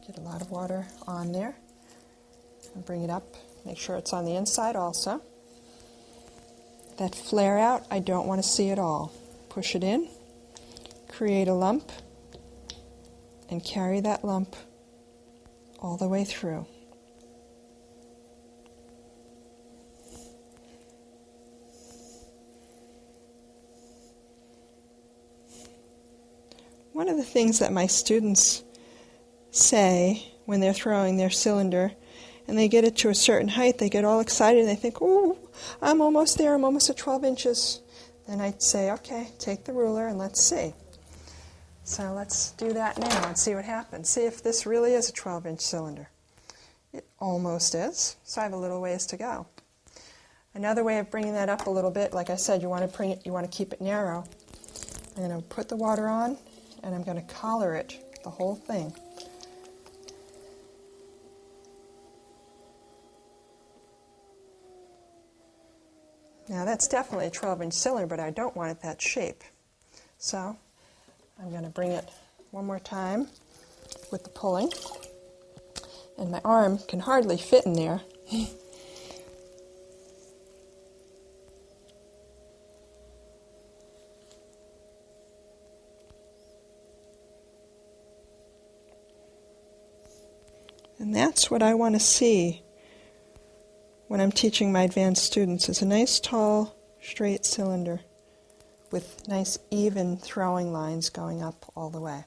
Get a lot of water on there. And bring it up. Make sure it's on the inside also. That flare out, I don't want to see at all. Push it in, create a lump, and carry that lump all the way through. One of the things that my students say when they're throwing their cylinder and they get it to a certain height, they get all excited and they think, oh, I'm almost there, I'm almost at 12 inches. Then I'd say, okay, take the ruler and let's see. So let's do that now and see what happens. See if this really is a 12-inch cylinder. It almost is, so I have a little ways to go. Another way of bringing that up a little bit, like I said, you want to keep it narrow. I'm going to put the water on and I'm going to collar it, the whole thing. Now that's definitely a 12-inch cylinder, but I don't want it that shape. So I'm going to bring it one more time with the pulling. And my arm can hardly fit in there. And that's what I want to see when I'm teaching my advanced students, is a nice, tall, straight cylinder with nice, even throwing lines going up all the way.